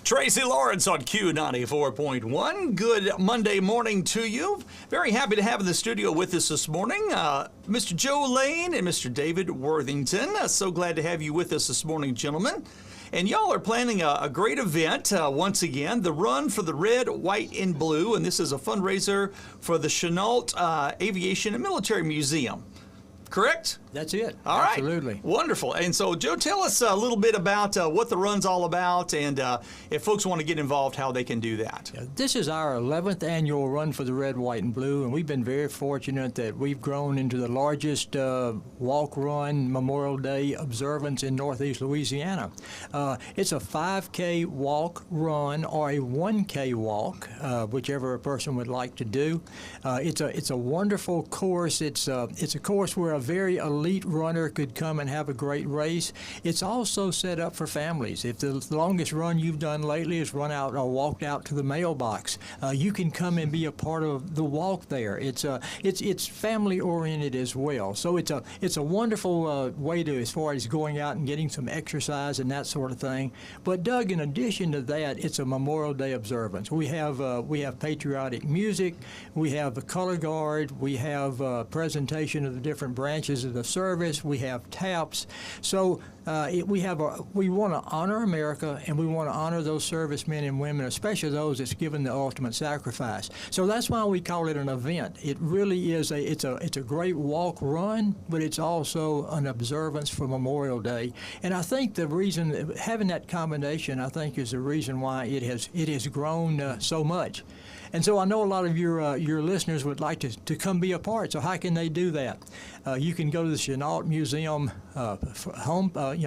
Tracy Lawrence on Q94.1. Good Monday morning to you. Very happy to have in the studio with us this morning Mr. Joe Lane and Mr. David Worthington. So glad to have you with us this morning, gentlemen. And y'all are planning a great event once again, the Run for the Red, White, and Blue. And this is a fundraiser for the Chennault Aviation and Military Museum. Correct? That's it. All right. Absolutely. Wonderful. And so, Joe, tell us a little bit about what the run's all about, and if folks want to get involved, how they can do that. This is our 11th annual Run for the Red, White, and Blue, and we've been very fortunate that we've grown into the largest walk-run Memorial Day observance in Northeast Louisiana. It's a 5K walk-run or a 1K walk, whichever a person would like to do. It's a wonderful course. It's a course where a very elite runner could come and have a great race. It's also set up for families. If the longest run you've done lately is run out or walked out to the mailbox, you can come and be a part of the walk there. It's family oriented as well. So it's a wonderful way to, as far as going out and getting some exercise and that sort of thing. But Doug, in addition to that, it's a Memorial Day observance. We have patriotic music, we have the color guard, we have a presentation of the different branches of the service, we have taps. So we want to honor America, and we want to honor those servicemen and women, especially those that's given the ultimate sacrifice. So that's why we call it an event. It really is it's a great walk run, but it's also an observance for Memorial Day. And I think the reason having that combination, I think, is the reason why it has grown so much. And so I know a lot of your listeners would like to come be a part. So how can they do that? You can go to the Chennault Museum homepage.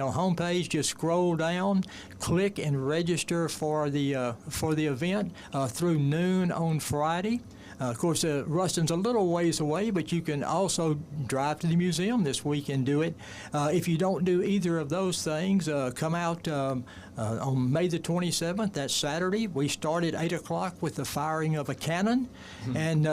Just scroll down, click and register for the event through noon on Friday. Of course, Ruston's a little ways away, but you can also drive to the museum this week and do it. If you don't do either of those things, come out on May the 27th, that's Saturday. We start at 8 o'clock with the firing of a cannon. And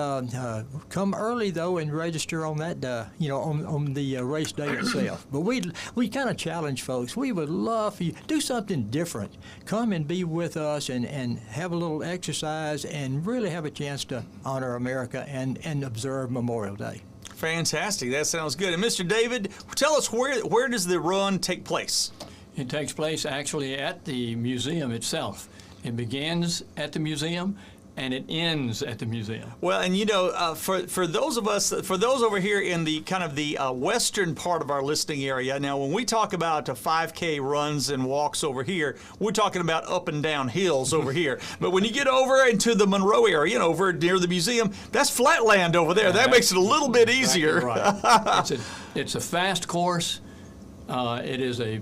come early, though, and register on that, on the race day itself. But we kind of challenge folks. We would love for you to do something different. Come and be with us and have a little exercise and really have a chance to honor America and observe Memorial Day. Fantastic. That sounds good. And Mr. David, tell us where does the run take place? It takes place actually at the museum itself. It begins at the museum and it ends at the museum. Well, and for those over here in the kind of the western part of our listening area, now when we talk about 5K runs and walks over here, we're talking about up and down hills over here. But when you get over into the Monroe area, over near the museum, that's flat land over there. That makes it a little bit easier. Right. It's a fast course. It is a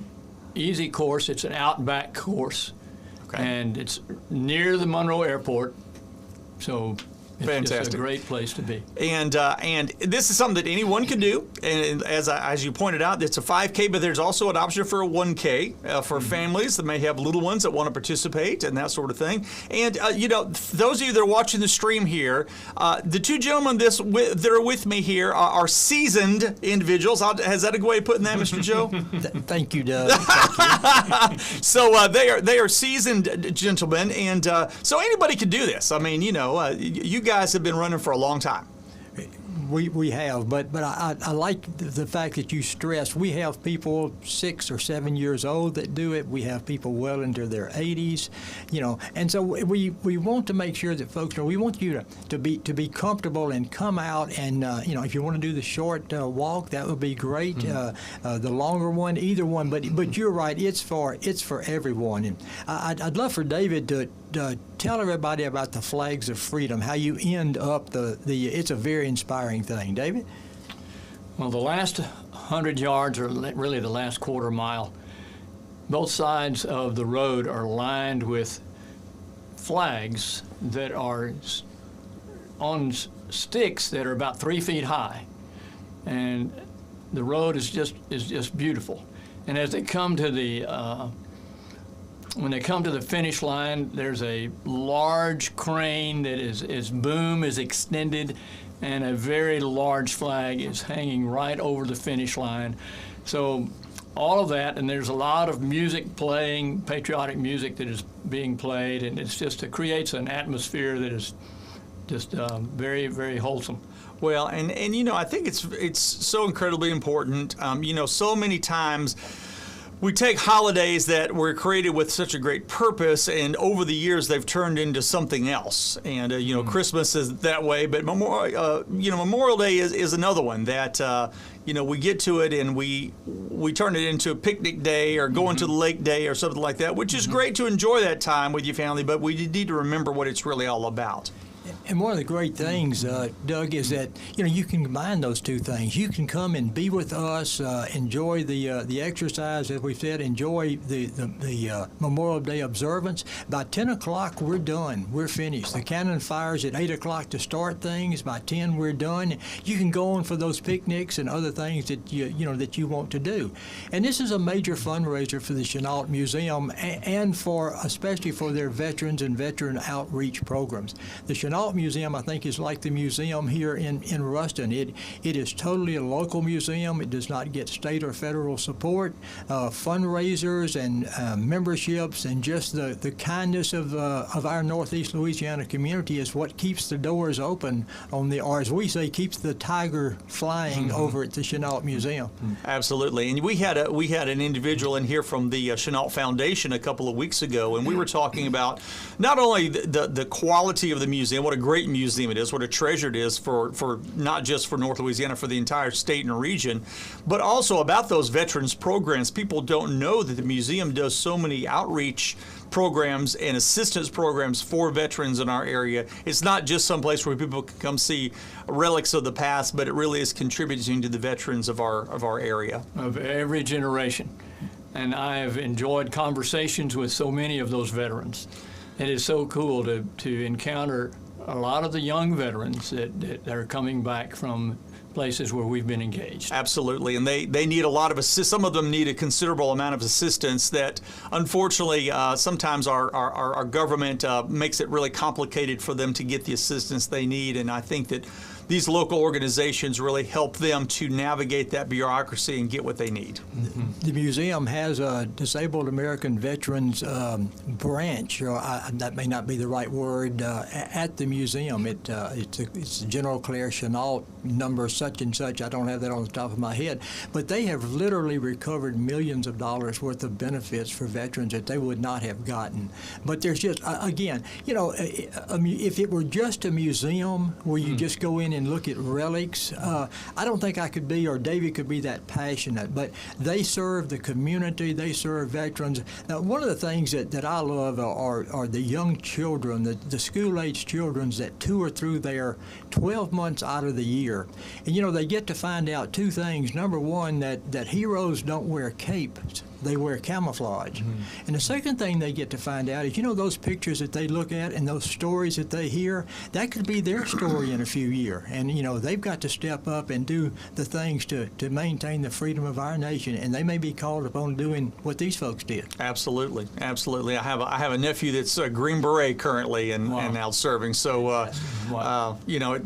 easy course. It's an outback course. Okay. And it's near the Monroe Airport. So it's just a great place to be. And this is something that anyone can do. And as you pointed out, it's a 5K, but there's also an option for a 1K for families that may have little ones that want to participate and that sort of thing. And, those of you that are watching the stream here, the two gentlemen that are with me here are seasoned individuals. Is that a good way of putting that, Mr. Joe? Thank you, Doug. Thank you. So they are seasoned gentlemen, and so anybody can do this. I mean, you guys have been running for a long time. We have, but I like the fact that you stressed we have people 6 or 7 years old that do it. We have people well into their 80s, and so we want to make sure that folks know. We want you to be comfortable and come out and if you want to do the short walk, that would be great. The longer one, either one, but you're right. It's for everyone, and I'd love for David to tell everybody about the Flags of Freedom, how you end up it's a very inspiring thing. David? Well, the last 100 yards, or really the last quarter mile, both sides of the road are lined with flags that are on sticks that are about 3 feet high. And the road is just beautiful. And as they come to when they come to the finish line, there's a large crane that its boom is extended, and a very large flag is hanging right over the finish line. So all of that, and there's a lot of music playing, patriotic music that is being played, and it creates an atmosphere that is just very, very wholesome. Well, and I think it's so incredibly important. So many times we take holidays that were created with such a great purpose, and over the years they've turned into something else. And Christmas is that way, but Memorial Day is another one that we get to it and we turn it into a picnic day or going to the lake day or something like that, which is great to enjoy that time with your family. But we need to remember what it's really all about. And one of the great things, Doug, is that you can combine those two things. You can come and be with us, enjoy the exercise, as we said, enjoy the Memorial Day observance. By 10 o'clock, we're done. We're finished. The cannon fires at 8 o'clock to start things. By 10, we're done. You can go on for those picnics and other things that that you want to do. And this is a major fundraiser for the Chennault Museum and especially for their veterans and veteran outreach programs. The Chennault Museum, I think, is like the museum here in Ruston. It is totally a local museum. It does not get state or federal support. Fundraisers and memberships and just the kindness of our Northeast Louisiana community is what keeps the doors open or as we say, keeps the tiger flying over at the Chennault Museum. Absolutely. And we had an individual in here from the Chennault Foundation a couple of weeks ago, and we were talking about not only the quality of the museum, what a great museum it is, what a treasure it is for not just for North Louisiana, for the entire state and region, but also about those veterans programs. People don't know that the museum does so many outreach programs and assistance programs for veterans in our area. It's not just some place where people can come see relics of the past, but it really is contributing to the veterans of our area. Of every generation. And I have enjoyed conversations with so many of those veterans. It is so cool to encounter a lot of the young veterans that are coming back from places where we've been engaged. Absolutely, and they need a lot of assistance. Some of them need a considerable amount of assistance that, unfortunately, sometimes our government makes it really complicated for them to get the assistance they need, and I think that these local organizations really help them to navigate that bureaucracy and get what they need. The museum has a Disabled American Veterans branch, or that may not be the right word, at the museum. It's General Claire Chennault number such and such. I don't have that on the top of my head. But they have literally recovered millions of dollars worth of benefits for veterans that they would not have gotten. But there's just, again, if it were just a museum where you just go in and look at relics, I don't think I could be, or David could be, that passionate. But they serve the community, they serve veterans. Now, one of the things that I love are the young children, the school-age children that tour through there 12 months out of the year. And, they get to find out two things. Number one, that heroes don't wear capes. They wear camouflage. And the second thing they get to find out is, those pictures that they look at and those stories that they hear, that could be their story in a few years. And, they've got to step up and do the things to maintain the freedom of our nation. And they may be called upon doing what these folks did. Absolutely. Absolutely. I have a nephew that's a Green Beret currently and out serving. So,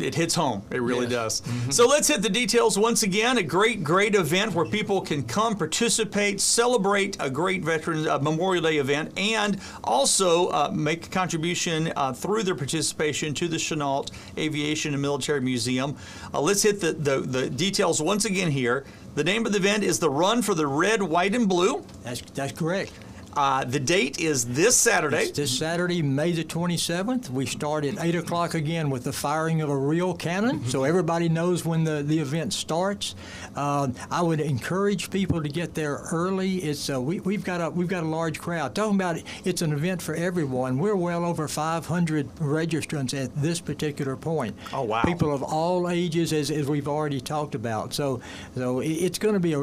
it hits home. It really does. So let's hit the details once again. A great event where people can come, participate, celebrate a great Veterans Memorial Day event, and also make a contribution through their participation to the Chennault Aviation and Military Museum. Let's hit the details once again here. The name of the event is the Run for the Red, White, and Blue. That's correct. The date is this Saturday. It's this Saturday, May the 27th. We start at 8 o'clock again with the firing of a real cannon, so everybody knows when the event starts. I would encourage people to get there early. It's we've got a large crowd. Talking about it's an event for everyone. We're well over 500 registrants at this particular point. Oh, wow. People of all ages, as we've already talked about. So it's going to be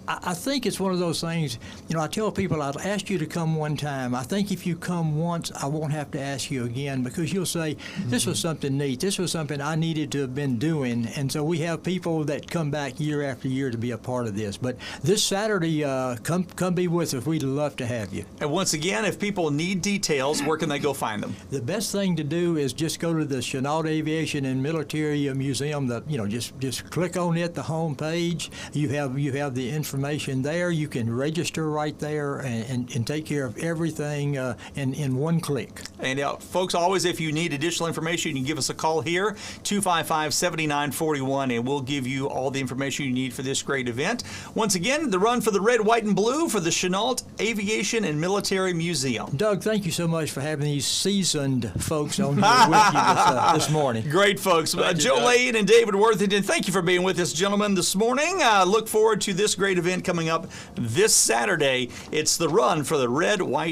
I think it's one of those things. I tell people, I'll ask you to come one time. I think if you come once, I won't have to ask you again, because you'll say, this was something neat. This was something I needed to have been doing. And so we have people that come back year after year to be a part of this. But this Saturday, come be with us. We'd love to have you. And once again, if people need details, where can they go find them? The best thing to do is just go to the Chennault Aviation and Military Museum. Just click on it, the home page. You have the information information there. You can register right there and take care of everything in one click. And folks, always, if you need additional information, you can give us a call here, 255-7941, and we'll give you all the information you need for this great event. Once again, the run for the red, white, and blue for the Chennault Aviation and Military Museum. Doug, thank you so much for having these seasoned folks on here with you this morning. Great folks. Joe Lane and David Worthington, thank you for being with us, gentlemen, this morning. Look forward to this great event coming up this Saturday. It's the run for the red, white,